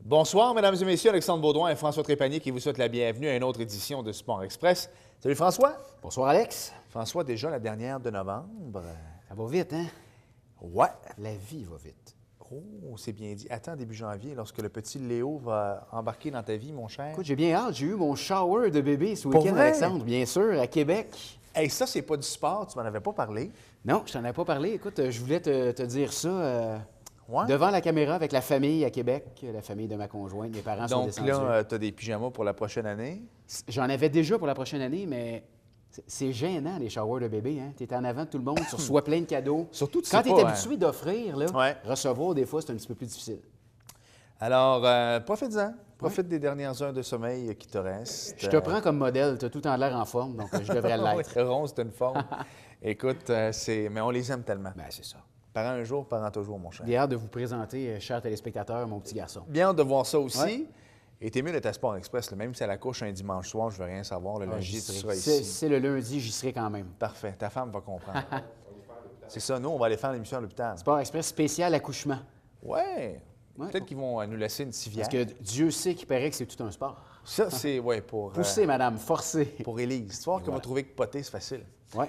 Bonsoir, mesdames et messieurs. Alexandre Baudouin et François Trépanier qui vous souhaitent la bienvenue à une autre édition de Sport Express. Salut François. Bonsoir Alex. François, déjà la dernière de novembre. Ça va vite, hein? Ouais. La vie va vite. Oh, c'est bien dit. Attends, début janvier, lorsque le petit Léo va embarquer dans ta vie, mon cher. Écoute, j'ai bien hâte. J'ai eu mon shower de bébé ce Pour week-end, vrai? Alexandre, bien sûr, à Québec. Hey, ça, c'est pas du sport, tu m'en avais pas parlé. Non, je t'en avais pas parlé. Écoute, je voulais te dire ça Ouais. devant la caméra avec la famille à Québec, la famille de ma conjointe. Mes parents sont Donc descendus. là, tu as des pyjamas pour la prochaine année. J'en avais déjà pour la prochaine année, mais c'est gênant, les showers de bébé. Hein? Tu es en avant de tout le monde, tu reçois plein de cadeaux. Surtout, tu Quand sais tu es pas, habitué d'offrir, là, Ouais. recevoir, des fois, c'est un petit peu plus difficile. Alors, profite-en. Profite des dernières heures de sommeil qui te restent. Je te prends comme modèle. Tu as tout en l'air en forme, donc je devrais l'être. Oui, rond, c'est une forme. Écoute, mais on les aime tellement. Ben, c'est ça. Parents un jour, parents toujours, mon cher. J'ai hâte de vous présenter, chers téléspectateurs, mon petit garçon. Bien hâte de voir ça aussi. Ouais. Et t'es mieux d'être à Sport Express, là. Même si à la couche un dimanche soir, je veux rien savoir. Le lundi, tu seras C'est ici. le lundi, j'y serai quand même. Parfait. Ta femme va comprendre. C'est ça. Nous, on va aller faire l'émission à l'hôpital. Sport Express spécial accouchement. Ouais. Ouais. Peut-être qu'ils vont nous laisser une civière. Parce que Dieu sait qu'il paraît que c'est tout un sport. Ça, c'est, ouais, pour... Poussez, madame, forcez. pour Élise. Tu vois qu'on va trouver que poter, c'est facile. Ouais.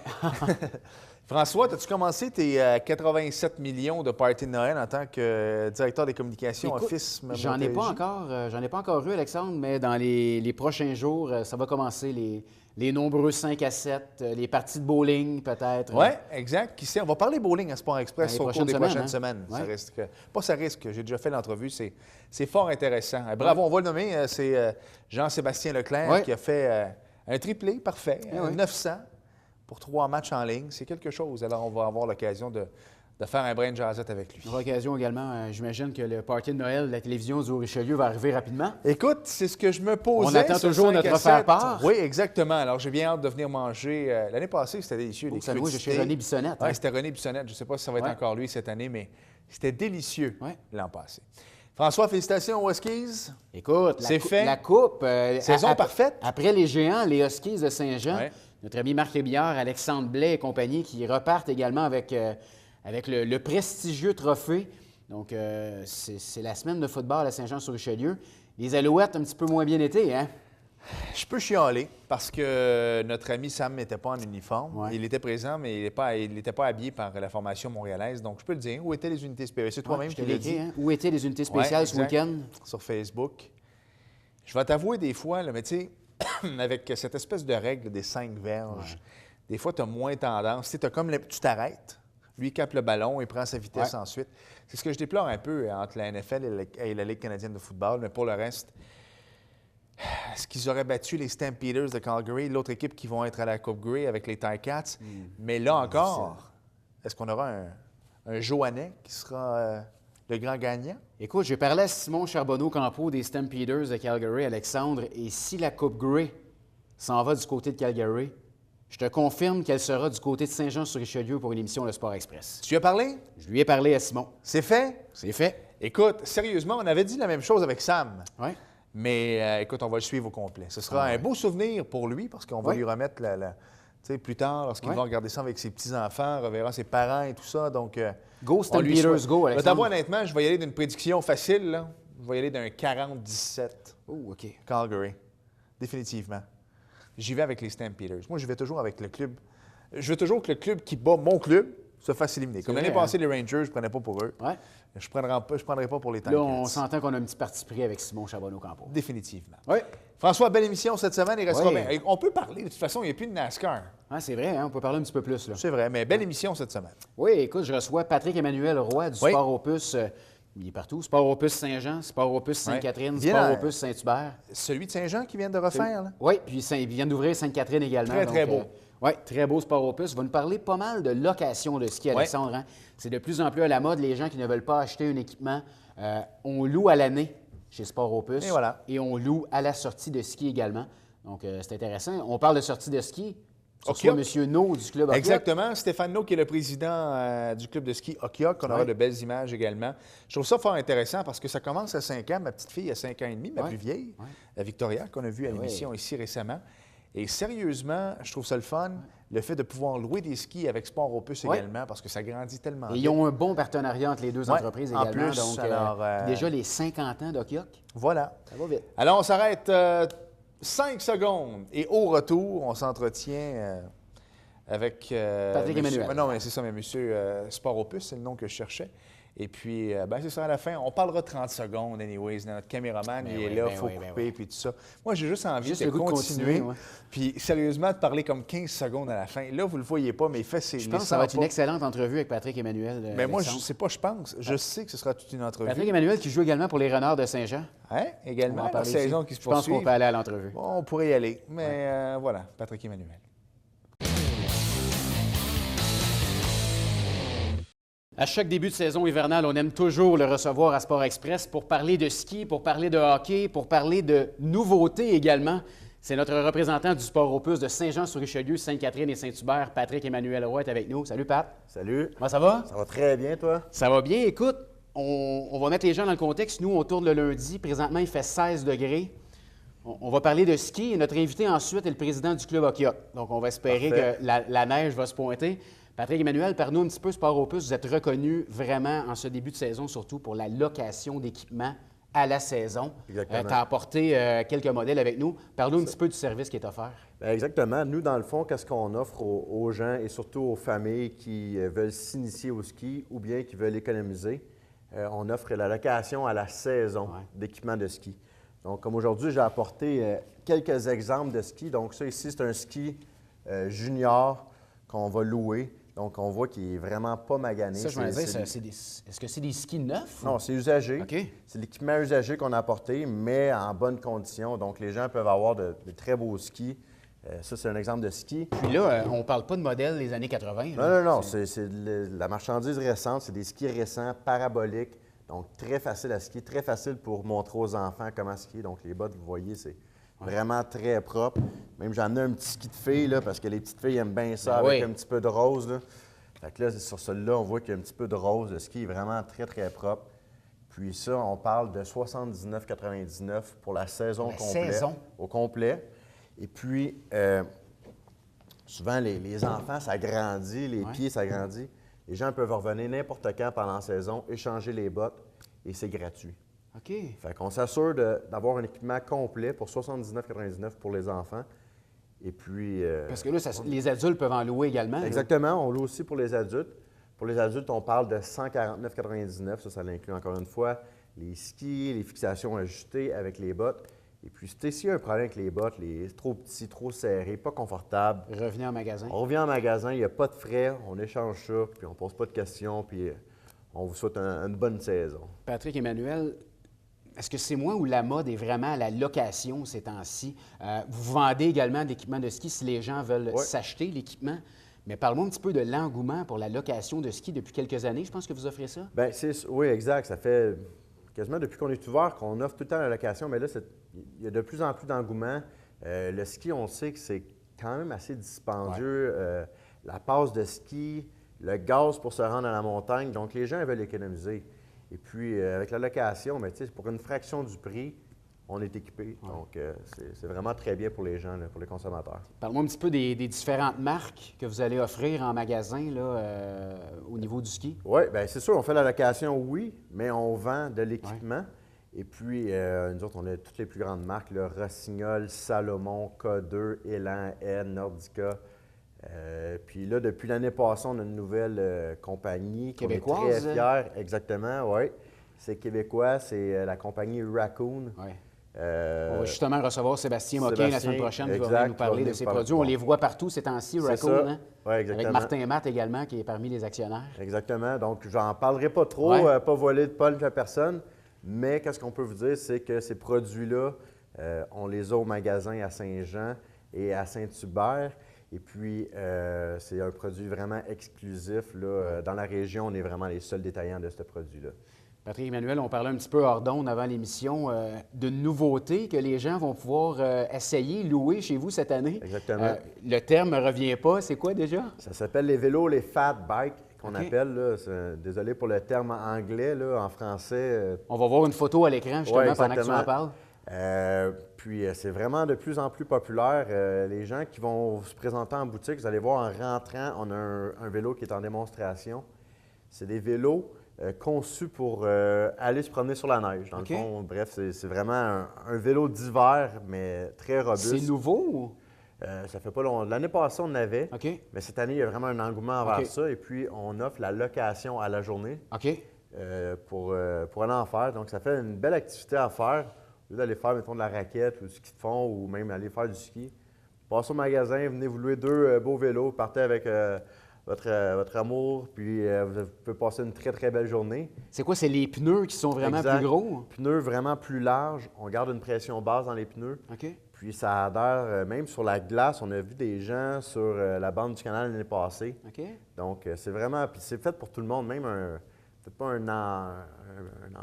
François, as-tu commencé tes 87 millions de parties de Noël en tant que directeur des communications Écoute, Office j'en ai pas encore eu, Alexandre, mais dans les prochains jours, ça va commencer les nombreux 5 à 7, les parties de bowling peut-être. Oui, exact. Qui sait? On va parler bowling à Sport Express Dans les au cours des prochaines prochaines semaines, semaines. hein? Ça risque, pas ça risque, j'ai déjà fait l'entrevue, c'est fort intéressant. Bravo, on va le nommer, c'est Jean-Sébastien Leclerc Ouais. qui a fait un triplé parfait, ouais. 900 pour 3 matchs en ligne. C'est quelque chose. Alors, on va avoir l'occasion de faire un brain jazzette avec lui. On aura l'occasion également, j'imagine que le party de Noël de la télévision du Haut-Richelieu va arriver rapidement. Écoute, c'est ce que je me posais. On attend ce toujours 5 notre à 7. faire-part. Oui, exactement. Alors, j'ai bien hâte de venir manger. L'année passée, c'était délicieux. Oh, les ça doit, je suis crudités. René Bissonnette. Oui, hein? c'était René Bissonnette. Je ne sais pas si ça va être Ouais. encore lui cette année, mais c'était délicieux Ouais. l'an passé. François, félicitations aux Huskies. Écoute, C'est fait. la coupe. Saison parfaite. Après les géants, les Huskies de Saint-Jean, Ouais. notre ami Marc Lébillard, Alexandre Blais et compagnie qui repartent également avec le prestigieux trophée. Donc, c'est la semaine de football à Saint-Jean-sur-Richelieu. Les Alouettes, un petit peu moins bien été, hein? Je peux chialer parce que notre ami Sam n'était pas en uniforme. Ouais. Il était présent, mais il n'était pas habillé par la formation montréalaise. Donc, je peux le dire. Où étaient les unités spéciales? C'est toi-même Je qui te l'as l'ai dit. écrit, hein? Où étaient les unités spéciales Ouais, ce exact. week-end? Sur Facebook. Je vais t'avouer des fois, là, mais tu sais, avec cette espèce de règle des 5 verges, des fois, tu as moins tendance. Tu sais, tu t'arrêtes. Lui, il capte le ballon, il prend sa vitesse Ouais. ensuite. C'est ce que je déplore un peu entre la NFL et la Ligue canadienne de football. Mais pour le reste, est-ce qu'ils auraient battu les Stampeders de Calgary, l'autre équipe qui vont être à la Coupe Grey avec les Ticats? Mais là encore, est-ce qu'on aura un Joannais qui sera le grand gagnant? Écoute, j'ai parlé à Simon Charbonneau-Campeau des Stampeders de Calgary, Alexandre, et si la Coupe Grey s'en va du côté de Calgary, je te confirme qu'elle sera du côté de Saint-Jean-sur-Richelieu pour une émission de Sport Express. Tu lui as parlé? Je lui ai parlé à Simon. C'est fait? C'est fait. Écoute, sérieusement, on avait dit la même chose avec Sam. Oui. Mais écoute, on va le suivre au complet. Ce sera un beau souvenir pour lui parce qu'on va Ouais. lui remettre tu sais, plus tard, lorsqu'il Ouais. va regarder ça avec ses petits-enfants, reverra ses parents et tout ça. Donc, Go on lui Stampeders, souhaite- go, Je vais Alexandre. t'avouer, honnêtement, je vais y aller d'une prédiction facile. Là. Je vais y aller d'un 40-17 Oh, OK. Calgary. Définitivement. J'y vais avec les Stampeders. Moi, je vais toujours avec le club. Je veux toujours que le club qui bat mon club se fasse éliminer. Comme vrai, l'année hein? passée, les Rangers, je ne prenais pas pour eux. Ouais. Je ne prendrai pas pour les Là, Ticats. on s'entend qu'on a un petit parti pris avec Simon Charbonneau-Campeau. Définitivement. Oui. François, belle émission cette semaine. Il restera Oui. bien. On peut parler. De toute façon, il n'y a plus de NASCAR. Ah, c'est vrai, hein? On peut parler un petit peu plus, là. C'est vrai, mais belle émission cette semaine. Oui, écoute, je reçois Patrick-Emmanuel Roy du Oui. Sport Opus. Il est partout. Sport Opus Saint-Jean, Sport Opus Sainte-Catherine, Bien Sport dans- Opus Saint-Hubert. Celui de Saint-Jean qui vient de refaire, là? Oui, puis il vient d'ouvrir Sainte-Catherine également. Très, très beau. Oui, très beau Sport Opus. Il va nous parler pas mal de location de ski, Alexandre. Hein? C'est de plus en plus à la mode. Les gens qui ne veulent pas acheter un équipement, on loue à l'année chez Sport Opus. Et voilà. Et on loue à la sortie de ski également. Donc, c'est intéressant. On parle de sortie de ski. Okiok. Soit M. No du club Okiok. Exactement. Stéphane No, qui est le président du club de ski Okiok, on aura Ouais. de belles images également. Je trouve ça fort intéressant parce que ça commence à 5 ans. Ma petite fille a 5 ans et demi, ma Ouais. plus vieille, Ouais. la Victoria, qu'on a vue à l'émission ici récemment. Et sérieusement, je trouve ça le fun, le fait de pouvoir louer des skis avec Sport Opus également, parce que ça grandit tellement Et ils ont un bon partenariat entre les deux entreprises en également. plus, Donc, alors, déjà les 50 ans d'Okioc, voilà. ça va vite. Alors, on s'arrête 5 secondes et au retour, on s'entretient avec... Patrick Emmanuel. Non, mais c'est ça, mais monsieur Sport Opus, c'est le nom que je cherchais. Et puis, c'est ça à la fin. On parlera 30 secondes, anyways. Notre caméraman, il est là, il faut couper, puis tout ça. Moi, j'ai juste envie de continuer. Puis, sérieusement, de parler comme 15 secondes à la fin. Là, vous ne le voyez pas, mais il fait ses... Je pense que ça va être une excellente entrevue avec Patrick Emmanuel. Mais moi, je ne sais pas, je pense. Je sais que ce sera toute une entrevue. Patrick Emmanuel qui joue également pour les Renards de Saint-Jean. Hein? Également, la saison qui se poursuit. Je pense qu'on peut aller à l'entrevue. Bon, on pourrait y aller, mais voilà, Patrick Emmanuel. À chaque début de saison hivernale, on aime toujours le recevoir à Sport Express pour parler de ski, pour parler de hockey, pour parler de nouveautés également. C'est notre représentant du Sport Opus de Saint-Jean-sur-Richelieu, Sainte-Catherine et Saint-Hubert, Patrick Emmanuel Roy est avec nous. Salut Pat. Salut. Comment ça va? Ça va très bien, toi? Ça va bien. Écoute, on va mettre les gens dans le contexte. Nous, on tourne le lundi. Présentement, il fait 16 degrés. On va parler de ski et notre invité ensuite est le président du club Okioc. Donc, on va espérer que la neige va se pointer. Patrick Emmanuel, parle-nous un petit peu Sport Opus. Vous êtes reconnu vraiment en ce début de saison, surtout pour la location d'équipements à la saison. Exactement. Tu as apporté quelques modèles avec nous. Parle-nous un petit peu du service qui est offert. Bien, exactement. Nous, dans le fond, qu'est-ce qu'on offre aux gens et surtout aux familles qui veulent s'initier au ski ou bien qui veulent économiser? On offre la location à la saison d'équipements de ski. Donc, comme aujourd'hui, j'ai apporté quelques exemples de ski. Donc, ça ici, c'est un ski junior qu'on va louer. Donc, on voit qu'il n'est vraiment pas magané. Ça, je me disais, est-ce que c'est des skis neufs? Non, c'est usagé. OK. C'est l'équipement usagé qu'on a apporté, mais en bonne condition. Donc, les gens peuvent avoir de très beaux skis. Ça, c'est un exemple de ski. Puis là, on ne parle pas de modèle des années 80. Là. Non. C'est la marchandise récente. C'est des skis récents, paraboliques. Donc, très facile à skier, très facile pour montrer aux enfants comment skier. Donc, les bottes, vous voyez, c'est vraiment très propre. Même, j'ai amené un petit ski de filles, là, parce que les petites filles aiment bien ça avec un petit peu de rose. Là. Fait que là, sur celui-là, on voit qu'il y a un petit peu de rose. Le ski est vraiment très, très propre. Puis ça, on parle de 79,99 pour la saison complète. Au complet. Et puis, souvent, les enfants, ça grandit, les pieds, ça grandit. Les gens peuvent revenir n'importe quand pendant la saison, échanger les bottes, et c'est gratuit. OK. Fait qu'on s'assure d'avoir un équipement complet pour 79,99 pour les enfants. Et puis... Parce que là, les adultes peuvent en louer également. Exactement. On loue aussi pour les adultes. Pour les adultes, on parle de 149,99. Ça inclut encore une fois les skis, les fixations ajustées avec les bottes. Et puis, s'il y a un problème avec les bottes, trop petits, trop serrés, pas confortables... Revenez en magasin. On revient en magasin, il n'y a pas de frais, on échange ça, puis on ne pose pas de questions, puis on vous souhaite une bonne saison. Patrick Emmanuel, est-ce que c'est moi ou la mode est vraiment à la location ces temps-ci? Vous vendez également d'équipements de ski si les gens veulent s'acheter l'équipement. Mais parle-moi un petit peu de l'engouement pour la location de ski depuis quelques années. Je pense que vous offrez ça. Bien, oui, exact. Ça fait quasiment depuis qu'on est ouvert qu'on offre tout le temps la location, mais là, il y a de plus en plus d'engouement. Le ski, on sait que c'est quand même assez dispendieux. La passe de ski, le gaz pour se rendre à la montagne. Donc, les gens veulent économiser. Et puis, avec la location, bien, pour une fraction du prix, on est équipé. Donc, c'est vraiment très bien pour les gens, là, pour les consommateurs. Parle-moi un petit peu des différentes marques que vous allez offrir en magasin là, au niveau du ski. Oui, bien, c'est sûr, on fait la location, oui, mais on vend de l'équipement. Et puis, nous autres, on a toutes les plus grandes marques, là, Rossignol, Salomon, K2, Élan, N, Nordica. Puis là, depuis l'année passée, on a une nouvelle compagnie québécoise. On est très fiers. Exactement, oui. C'est québécois, c'est la compagnie Raccoon. Oui. On va justement recevoir Sébastien Moquin la semaine prochaine qui va venir nous parler de ses produits. On les voit partout ces temps-ci, Raccoon. Hein? Oui, exactement. Avec Martin Matt également, qui est parmi les actionnaires. Exactement. Donc, j'en parlerai pas trop, pas voler de punch à personne. Mais qu'est-ce qu'on peut vous dire, c'est que ces produits-là, on les a au magasin à Saint-Jean et à Saint-Hubert. Et puis, c'est un produit vraiment exclusif. Là. Dans la région, on est vraiment les seuls détaillants de ce produit-là. Patrick Emmanuel, on parlait un petit peu hors d'onde avant l'émission d'une nouveauté que les gens vont pouvoir essayer, louer chez vous cette année. Exactement. Le terme ne revient pas. C'est quoi déjà? Ça s'appelle les vélos, les fat bikes qu'on appelle. Là. Désolé pour le terme anglais, là, en français. On va voir une photo à l'écran justement pendant que tu en parles. puis, c'est vraiment de plus en plus populaire. Les gens qui vont se présenter en boutique, vous allez voir en rentrant, on a un vélo qui est en démonstration. C'est des vélos conçus pour aller se promener sur la neige. Dans le fond, bref, c'est vraiment un vélo d'hiver, mais très robuste. C'est nouveau ou? Ça fait pas longtemps. L'année passée, on en avait, OK. mais cette année, il y a vraiment un engouement envers ça. Et puis, on offre la location à la journée OK. pour aller en faire. Donc, ça fait une belle activité à faire. Au lieu d'aller faire, mettons, de la raquette ou du ski de fond ou même aller faire du ski, passez au magasin, venez vous louer 2 beaux vélos, partez avec votre amour, puis vous pouvez passer une très, très belle journée. C'est quoi? C'est les pneus qui sont vraiment Exact. plus gros? Pneus vraiment plus larges. On garde une pression basse dans les pneus. OK. Puis ça adhère même sur la glace. On a vu des gens sur la bande du canal l'année passée. OK. Donc, c'est vraiment... Puis c'est fait pour tout le monde, même peut-être pas un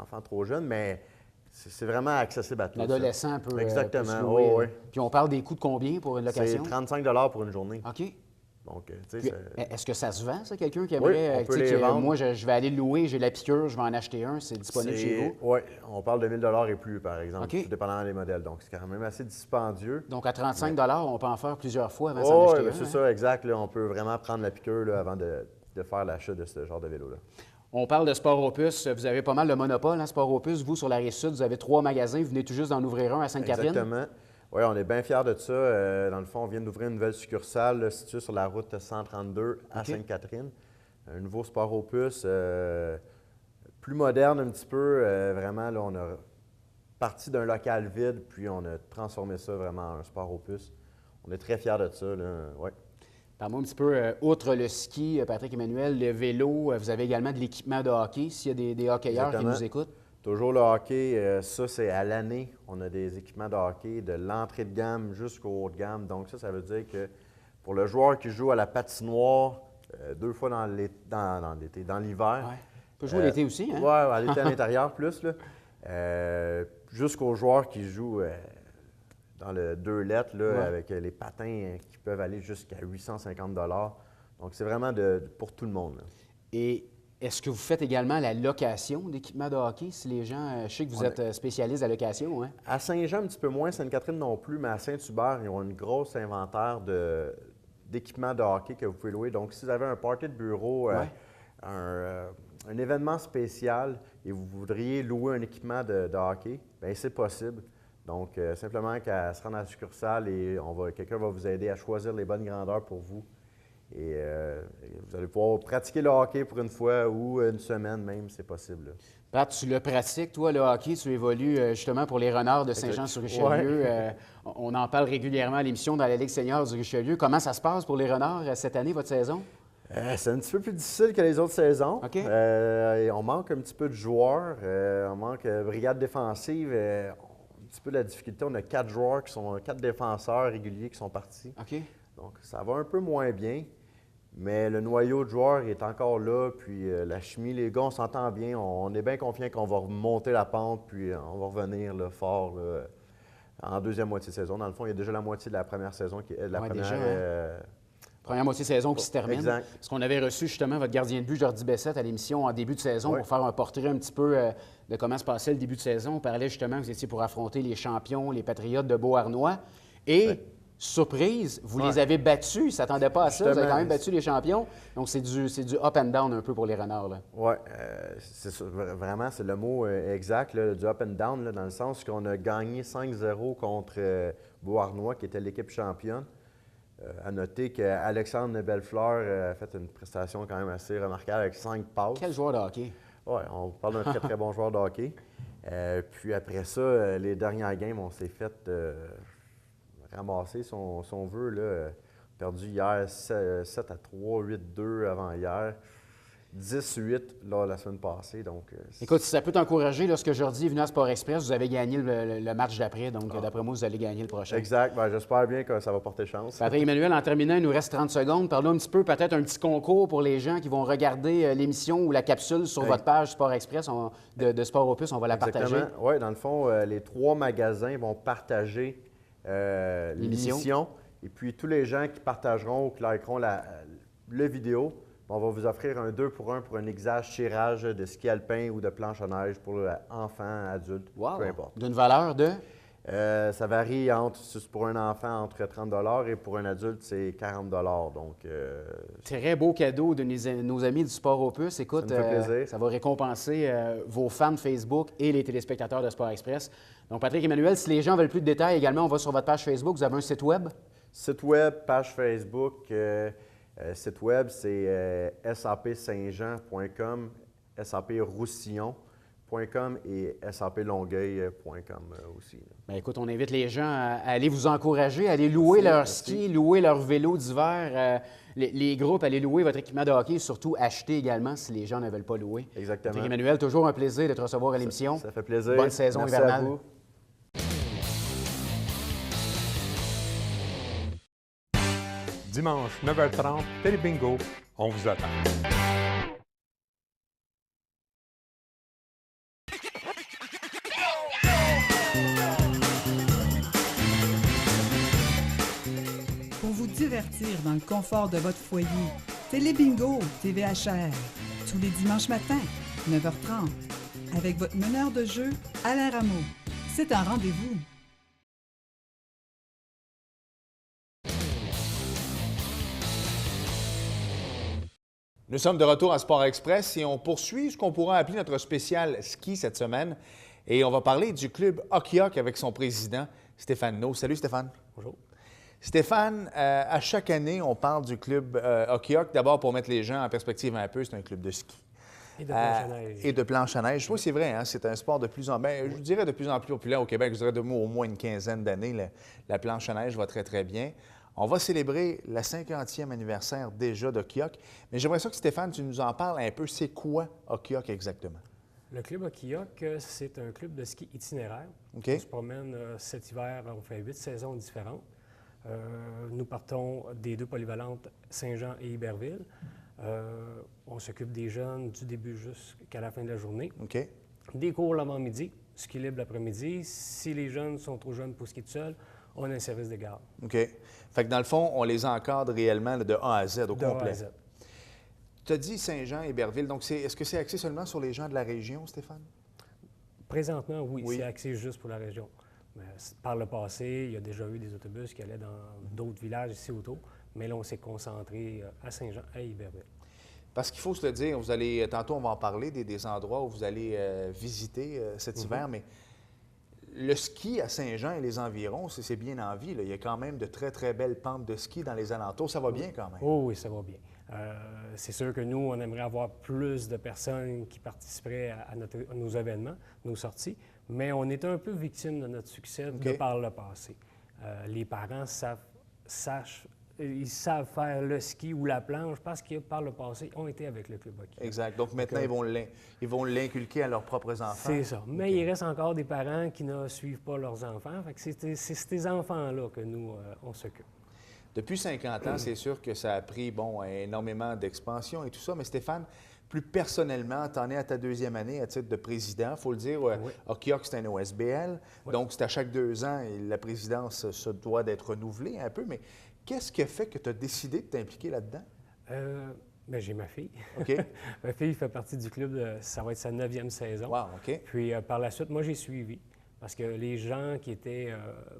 enfant trop jeune, mais c'est vraiment accessible à tous. L'adolescent peut Exactement. peut se louer, Oh, oui. Puis on parle des coûts de combien pour une C'est location? 35 pour une journée. OK. Donc, tu sais, Puis, est-ce que ça se vend, ça, quelqu'un qui Oui, aimerait... on peut tu sais, les vendre. moi, je vais aller le louer, j'ai la piqûre, je vais en acheter un, c'est disponible chez vous? Oui, on parle de 1 000 et plus, par exemple, OK. tout dépendant des modèles. Donc, c'est quand même assez dispendieux. Donc, à 35 on peut en faire plusieurs fois avant d'en Oh, acheter oui, un. c'est hein? ça, exact. Là, on peut vraiment prendre la piqûre là, avant de faire l'achat de ce genre de vélo-là. On parle de Sport Opus. Vous avez pas mal de monopole, hein, Sport Opus. Vous, sur la Rive-Sud, vous avez 3 magasins. Vous venez tout juste d'en ouvrir un à Sainte-Catherine. Exactement. Oui, on est bien fiers de ça. Dans le fond, on vient d'ouvrir une nouvelle succursale là, située sur la route 132 à OK. Sainte-Catherine. Un nouveau Sport Opus, plus moderne un petit peu. Vraiment, là, on a parti d'un local vide, puis on a transformé ça vraiment en un Sport Opus. On est très fiers de ça. Ouais. Parle-moi un petit peu, outre le ski, Patrick Emmanuel, le vélo, vous avez également de l'équipement de hockey, s'il y a des hockeyeurs qui Exactement. nous écoutent. Toujours le hockey, ça c'est à l'année. On a des équipements de hockey de l'entrée de gamme jusqu'au haut de gamme. Donc ça veut dire que pour le joueur qui joue à la patinoire 2 fois dans l'hiver. Ouais. On peut jouer l'été aussi, hein? Oui, à l'été à l'intérieur plus. Jusqu'aux joueurs qui jouent dans le 2 lettres là, Ouais. avec les patins qui peuvent aller jusqu'à 850 $. Donc c'est vraiment pour tout le monde. Là. Et est-ce que vous faites également la location d'équipements de hockey? Si les gens, je sais que vous êtes spécialiste à la location, hein? À Saint-Jean, un petit peu moins, Sainte-Catherine non plus, mais à Saint-Hubert, ils ont une grosse inventaire d'équipements de hockey que vous pouvez louer. Donc, si vous avez un party de bureau, Ouais. un événement spécial et vous voudriez louer un équipement de hockey, bien, c'est possible. Donc, simplement qu'à se rendre à la succursale et quelqu'un va vous aider à choisir les bonnes grandeurs pour vous. Et vous allez pouvoir pratiquer le hockey pour une fois ou une semaine même, c'est possible. Là. Pat, tu le pratiques, toi, le hockey, tu évolues justement pour les Renards de Saint-Jean-sur-Richelieu. On en parle régulièrement à l'émission dans la Ligue senior du Richelieu. Comment ça se passe pour les Renards cette année, votre saison? C'est un petit peu plus difficile que les autres saisons. OK. On manque un petit peu de joueurs. On manque de brigade défensive. Un petit peu de la difficulté. On a 4 joueurs qui sont 4 défenseurs réguliers qui sont partis. OK. Donc, ça va un peu moins bien. Mais le noyau de joueurs est encore là. Puis la chimie, les gars, on s'entend bien. On est bien confiant qu'on va remonter la pente. Puis on va revenir là, fort là, en deuxième moitié de saison. Dans le fond, il y a déjà la moitié de la première saison qui est de la Ouais, première. déjà, hein? Première moitié de saison qui se termine. Exact. Parce qu'on avait reçu justement votre gardien de but, Jordi Bessette, à l'émission en début de saison Oui. pour faire un portrait un petit peu de comment se passait le début de saison. On parlait justement que vous étiez pour affronter les champions, les Patriotes de Beauharnois. Et, surprise, vous les avez battus. Ils ne s'attendaient pas à ça. Vous avez quand même battu les champions. Donc, c'est du up and down un peu pour les Renards. Là. Oui, c'est ça, vraiment, c'est le mot exact, là, du up and down, là, dans le sens qu'on a gagné 5-0 contre Beauharnois, qui était l'équipe championne. À noter qu'Alexandre Bellefleur a fait une prestation quand même assez remarquable avec 5 passes. Quel joueur de hockey? Oui, on parle d'un très, très bon joueur de hockey. Puis après ça, les dernières games, on s'est fait ramasser, si on veut. Là, perdu hier 7-3, 8-2 avant-hier. 10-8 là, la semaine passée. Donc, Écoute, si ça peut t'encourager, lorsque Jordi est venu à Sport Express, vous avez gagné le match d'après. Donc, d'après moi, vous allez gagner le prochain. Exact. Ben, j'espère bien que ça va porter chance. Patrick Emmanuel, en terminant, il nous reste 30 secondes. Parlons un petit peu, peut-être un petit concours pour les gens qui vont regarder l'émission ou la capsule sur votre page Sport Express de Sport Opus. On va la partager. Exactement. Oui, dans le fond, les 3 magasins vont partager l'émission. Et puis, tous les gens qui partageront ou qui likeront le vidéo, on va vous offrir un 2 pour 1 pour un tirage de ski alpin ou de planche à neige pour enfants, adultes, Wow. peu importe. D'une valeur de? Ça varie pour un enfant entre 30 et pour un adulte, c'est 40 donc, Très beau cadeau de nos amis du Sport Opus. Écoute, ça me fait plaisir. ça va récompenser vos fans Facebook et les téléspectateurs de Sport Express. Donc, Patrick Emmanuel, si les gens veulent plus de détails également, on va sur votre page Facebook. Vous avez un site web? Site web, page Facebook. Site web, c'est sapsaintjean.com, saproussillon.com et saplongueuil.com aussi. Bien, écoute, on invite les gens à aller vous encourager, à aller louer leur ski, louer leur vélo d'hiver, les groupes, aller louer votre équipement de hockey, surtout acheter également si les gens ne veulent pas louer. Exactement. Patrick Emmanuel, toujours un plaisir de te recevoir à l'émission. Ça fait plaisir. Bonne saison Merci hivernale. à vous. Dimanche, 9h30, Télébingo, on vous attend. Pour vous divertir dans le confort de votre foyer, Télébingo TVHR, tous les dimanches matins, 9h30, avec votre meneur de jeu, Alain Rameau. C'est un rendez-vous. Nous sommes de retour à Sport Express et on poursuit ce qu'on pourra appeler notre spécial ski cette semaine. Et on va parler du club Hockey-Hawk avec son président, Stéphane No. Salut Stéphane. Bonjour. Stéphane, à chaque année, on parle du club Hockey-Hawk. D'abord, pour mettre les gens en perspective un peu, c'est un club de ski. Et de planche à neige. Et de planche à neige. Oui, c'est vrai, hein, c'est un sport de plus en plus, je dirais de plus en plus populaire au Québec. Je dirais au moins une quinzaine d'années, la planche à neige va très, très bien. On va célébrer le 50e anniversaire déjà d'Hockey-Hawk. Mais j'aimerais ça que Stéphane, tu nous en parles un peu. C'est quoi Hockey-Hawk exactement? Le club Hockey-Hawk, c'est un club de ski itinéraire. OK. On se promène cet hiver, on fait 8 saisons différentes. Nous partons des 2 polyvalentes Saint-Jean et Iberville. On s'occupe des jeunes du début jusqu'à la fin de la journée. OK. Des cours l'avant-midi, ski libre l'après-midi. Si les jeunes sont trop jeunes pour skier tout seuls, on a un service de garde. OK. Fait que dans le fond, on les encadre réellement là, de A à Z au De A complet. à Z. Tu as dit Saint-Jean et Iberville. Donc, est-ce que c'est axé seulement sur les gens de la région, Stéphane? Présentement, oui, Oui. c'est axé juste pour la région. Mais par le passé, il y a déjà eu des autobus qui allaient dans d'autres villages ici autour, mais là, on s'est concentré à Saint-Jean et Iberville. Parce qu'il faut se le dire, vous allez, tantôt on va en parler des endroits où vous allez visiter cet hiver, mais le ski à Saint-Jean et les environs, c'est bien en vie. Là. Il y a quand même de très, très belles pentes de ski dans les alentours. Ça va bien quand même. Oh oui, ça va bien. C'est sûr que nous, on aimerait avoir plus de personnes qui participeraient à nos événements, nos sorties, mais on est un peu victime de notre succès de par le passé. Les parents ils savent faire le ski ou la planche parce que par le passé, ont été avec le club hockey. Exact. Donc maintenant, ils vont l'inculquer à leurs propres enfants. C'est ça. Mais il reste encore des parents qui ne suivent pas leurs enfants. Fait que c'est ces enfants-là que nous, on s'occupe. Depuis 50 ans, c'est sûr que ça a pris énormément d'expansion et tout ça. Mais Stéphane, plus personnellement, tu en es à ta 2e année à titre de président. Il faut le dire, Hockey-Hawk, c'est un OSBL. Donc, c'est à chaque 2 ans et la présidence se doit d'être renouvelée un peu. Mais qu'est-ce qui a fait que tu as décidé de t'impliquer là-dedans? Bien, j'ai ma fille. OK. Ma fille fait partie du club, ça va être sa 9e saison. Wow, OK. Puis par la suite, moi, j'ai suivi. Parce que les gens qui étaient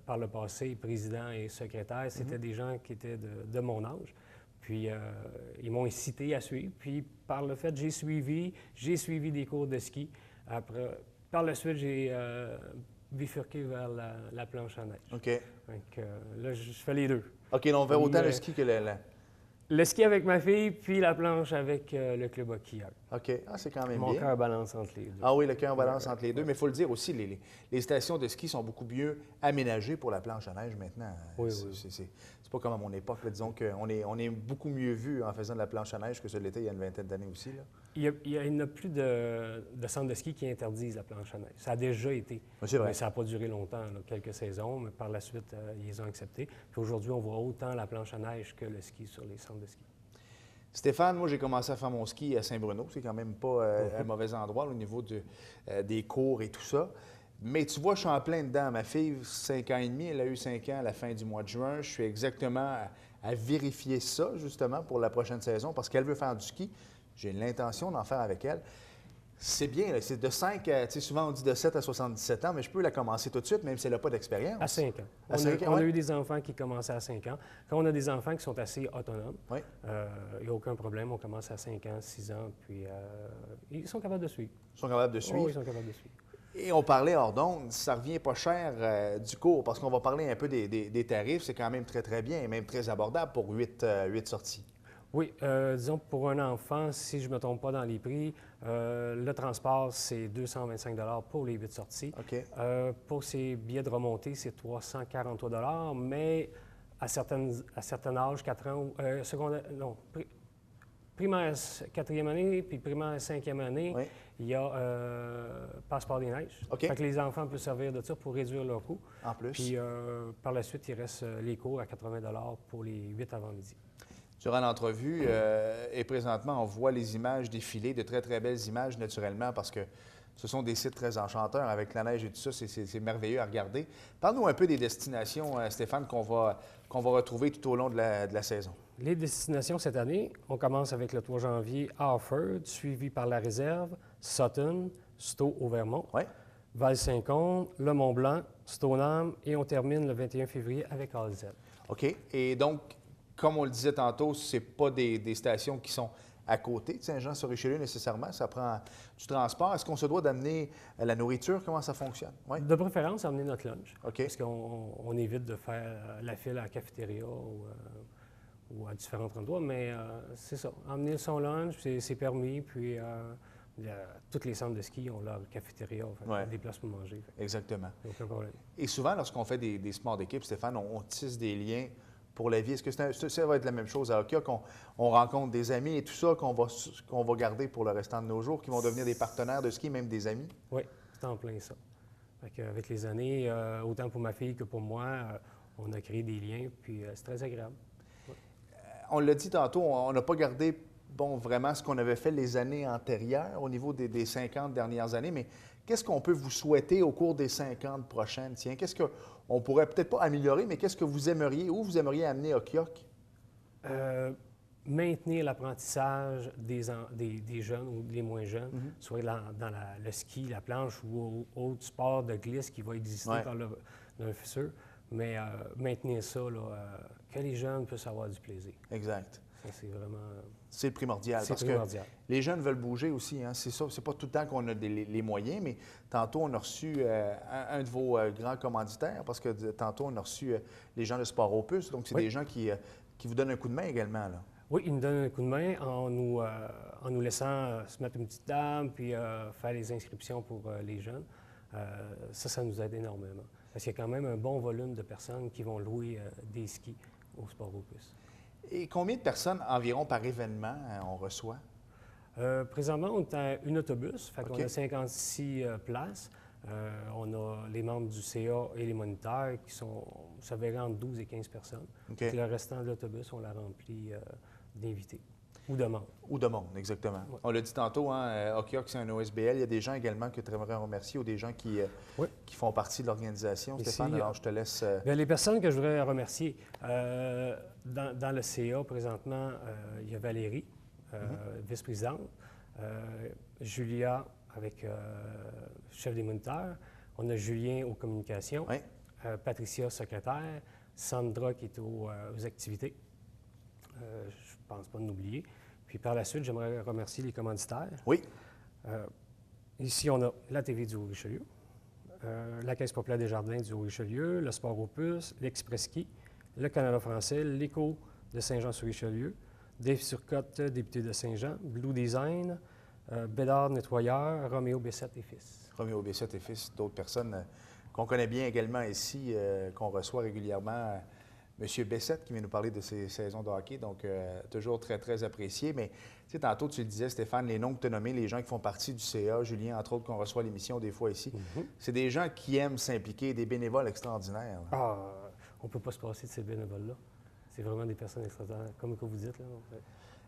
par le passé président et secrétaire, c'était des gens qui étaient de mon âge. Puis ils m'ont incité à suivre. Puis par le fait, j'ai suivi des cours de ski. Après, par la suite, j'ai bifurqué vers la planche à neige. OK. Donc là, je fais les deux. OK, donc on fait autant le ski que Le ski avec ma fille, puis la planche avec le club Hockey-Hawk. OK. Ah, c'est quand même Mon bien. cœur balance entre les deux. Ah oui, le cœur balance entre les deux. Mais il faut le dire aussi, les stations de ski sont beaucoup mieux aménagées pour la planche à neige maintenant. Oui, C'est pas comme à mon époque. Là. Disons qu'on est beaucoup mieux vu en faisant de la planche à neige que ce l'était il y a une vingtaine d'années aussi. Là. Il n'y a plus de centres de ski qui interdisent la planche à neige. Ça a déjà été. C'est vrai. Mais ça n'a pas duré longtemps, là, quelques saisons, mais par la suite, ils les ont acceptés. Puis aujourd'hui, on voit autant la planche à neige que le ski sur les centres de ski. Stéphane, moi, j'ai commencé à faire mon ski à Saint-Bruno. C'est quand même pas un mauvais endroit au niveau des cours et tout ça. Mais tu vois, je suis en plein dedans. Ma fille, 5 ans et demi, elle a eu 5 ans à la fin du mois de juin. Je suis exactement à vérifier ça, justement, pour la prochaine saison, parce qu'elle veut faire du ski. J'ai l'intention d'en faire avec elle. C'est bien, là. C'est de 5 à, tu sais, souvent on dit de 7 à 77 ans, mais je peux la commencer tout de suite, même si elle n'a pas d'expérience. À 5 ans. À 5 ans, on a ouais. eu des enfants qui commençaient à 5 ans. Quand on a des enfants qui sont assez autonomes, Oui. il n'y a aucun problème. On commence à 5 ans, 6 ans, puis ils sont capables de suivre. Ils sont capables de suivre. Oh, ils sont capables de suivre. Et on parlait hors d'onde, ça revient pas cher du cours, parce qu'on va parler un peu des tarifs. C'est quand même très, très bien et même très abordable pour 8 sorties. Oui, disons pour un enfant, si je ne me trompe pas dans les prix, le transport, c'est 225 pour les 8 sorties. OK. Pour ces billets de remontée, c'est 343 mais à certains âges, 4 ans, secondaire, non, primaire 4e année, puis primaire 5e année, Oui. il y a Passeport des neiges. OK. Fait que les enfants peuvent servir de ça pour réduire leur coût. En plus. Puis par la suite, il reste les cours à 80 pour les 8 avant-midi. Durant l'entrevue, et présentement, on voit les images défiler, de très, très belles images, naturellement, parce que ce sont des sites très enchanteurs avec la neige et tout ça. C'est merveilleux à regarder. Parle-nous un peu des destinations, Stéphane, qu'on va retrouver tout au long de la saison. Les destinations cette année, on commence avec le 3 janvier à Harford, suivi par la Réserve, Sutton, Stowe au Vermont, Oui. Val-Saint-Côme, le Mont-Blanc, Stoneham, et on termine le 21 février avec Alzette. OK. Et donc, comme on le disait tantôt, ce pas des stations qui sont à côté de Saint-Jean-sur-Richelieu nécessairement. Ça prend du transport. Est-ce qu'on se doit d'amener la nourriture? Comment ça fonctionne? Oui. De préférence, emmener notre lunch. OK. Parce qu'on évite de faire la file à la cafétéria ou à différents endroits. Mais c'est ça. Emmener son lunch, c'est permis. Puis tous les centres de ski ont leur cafétéria, Ouais. des places pour manger. Exactement. Aucun problème. Et souvent, lorsqu'on fait des sports d'équipe, Stéphane, on tisse des liens pour la vie. Est-ce que ça va être la même chose à hockey, qu'on rencontre des amis et tout ça, qu'on va garder pour le restant de nos jours, qui vont devenir des partenaires de ski, même des amis? Oui, c'est en plein ça. Avec les années, autant pour ma fille que pour moi, on a créé des liens, puis c'est très agréable. On l'a dit tantôt, on n'a pas gardé vraiment ce qu'on avait fait les années antérieures au niveau des 50 dernières années, mais qu'est-ce qu'on peut vous souhaiter au cours des 50 prochaines? Tiens, qu'est-ce qu'on pourrait peut-être pas améliorer, mais qu'est-ce que vous aimeriez, où vous aimeriez amener Okiok? Maintenir l'apprentissage des jeunes ou des moins jeunes, soit dans le ski, la planche ou autre sport de glisse qui va exister Ouais. dans le futur, mais maintenir ça, que les jeunes puissent avoir du plaisir. Exact. Ça, c'est vraiment... C'est primordial. C'est Parce primordial. que les jeunes veulent bouger aussi. Hein? C'est ça. C'est pas tout le temps qu'on a les moyens, mais tantôt, on a reçu un de vos grands commanditaires, parce que tantôt, on a reçu les gens de Sport Opus. Donc, c'est Oui. des gens qui vous donnent un coup de main également, là. Oui, ils nous donnent un coup de main en nous laissant se mettre une petite table puis faire les inscriptions pour les jeunes. Ça nous aide énormément. Parce qu'il y a quand même un bon volume de personnes qui vont louer des skis au Sport Opus. Et combien de personnes environ par événement on reçoit? Présentement, on est à un autobus, fait qu'on OK. a 56 places. On a les membres du CA et les moniteurs qui sont, ça varie entre 12 et 15 personnes. OK. Puis le restant de l'autobus, on l'a rempli d'invités ou de membres. Ou de monde, exactement. Ouais. On l'a dit tantôt, hein, Okiok, c'est un OSBL. Il y a des gens également que tu aimerais remercier ou des gens qui font partie de l'organisation. Ici, Stéphane, alors je te laisse... Bien, les personnes que je voudrais remercier, dans le CA présentement, il y a Valérie, vice-présidente, Julia avec chef des moniteurs, on a Julien aux communications, Oui. Patricia, secrétaire, Sandra qui est aux activités. Je ne pense pas de l'oublier. Puis par la suite, j'aimerais remercier les commanditaires. Oui. Ici, on a la TV du Haut-Richelieu, la Caisse populaire des Jardins du Haut-Richelieu, le Sport Opus, l'Express Ski, le Canada français, l'Éco de Saint-Jean-sur-Richelieu, Dave Turcotte, député de Saint-Jean, Blue Design, Bédard Nettoyeur, Roméo Bessette et Fils. Roméo Bessette et fils, d'autres personnes qu'on connaît bien également ici, qu'on reçoit régulièrement. M. Bessette qui vient nous parler de ses saisons de hockey, donc toujours très, très apprécié. Mais tu sais, tantôt, tu le disais, Stéphane, les noms que tu as nommés, les gens qui font partie du CA, Julien, entre autres, qu'on reçoit à l'émission des fois ici, c'est des gens qui aiment s'impliquer, des bénévoles extraordinaires. Là. Ah, on ne peut pas se passer de ces bénévoles-là. C'est vraiment des personnes extraordinaires, comme que vous dites. Là.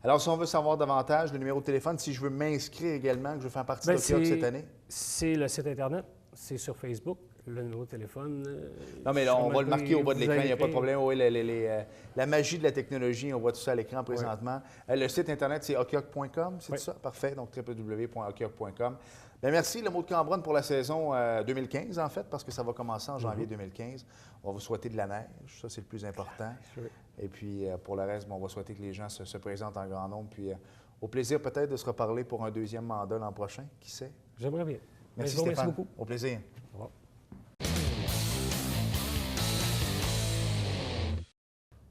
Alors, si on veut savoir davantage, le numéro de téléphone, si je veux m'inscrire également, que je veux faire partie de l'Okiok cette année? C'est le site Internet, c'est sur Facebook, Le numéro de téléphone. Non, mais là, on va le marquer au bas de vous l'écran, il n'y a pas de écrire. problème. Oui, la magie de la technologie, on voit tout ça à l'écran présentement. Le site Internet, c'est okioc.com, c'est Oui. ça? Parfait, donc www.okioc.com. Bien, merci, le mot de Cambronne pour la saison 2015, en fait, parce que ça va commencer en janvier 2015. On va vous souhaiter de la neige, ça, c'est le plus important. Oui. Et puis, pour le reste, on va souhaiter que les gens se présentent en grand nombre. Puis, au plaisir peut-être de se reparler pour un deuxième mandat l'an prochain, qui sait? J'aimerais bien. Merci, Je vous remercie Stéphane. beaucoup. Au plaisir. Au revoir.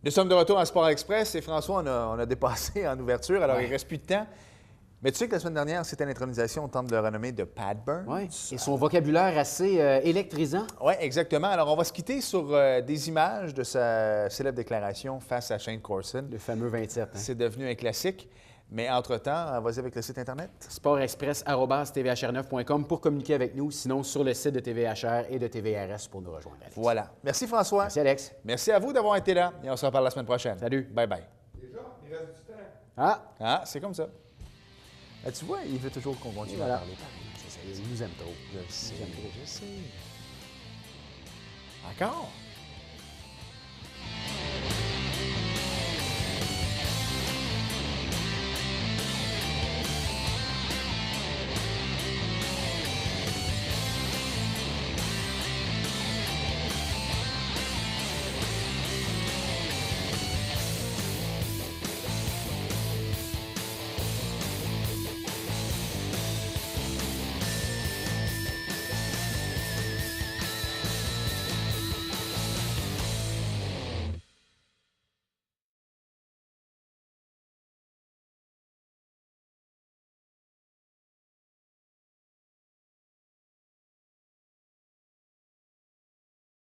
Nous sommes de retour à Sport Express et François, on a dépassé en ouverture, alors Ouais. il ne reste plus de temps. Mais tu sais que la semaine dernière, c'était l'intronisation au temple de renommée de Pat Burns. Oui. Et son vocabulaire assez électrisant. Oui, exactement. Alors, on va se quitter sur des images de sa célèbre déclaration face à Shane Corson. Le fameux 27. Hein. C'est devenu un classique. Mais entre-temps, vas-y avec le site Internet. sportexpress@tvhr9.com pour communiquer avec nous. Sinon, sur le site de TVHR et de TVRS pour nous rejoindre, Alex. Voilà. Merci François. Merci, Alex. Merci à vous d'avoir été là et on se reparle la semaine prochaine. Salut. Bye-bye. Ah, Ah, c'est comme ça. Ah, tu vois, il veut toujours qu'on continue voilà. à parler. Il nous aime trop. Je sais. Encore?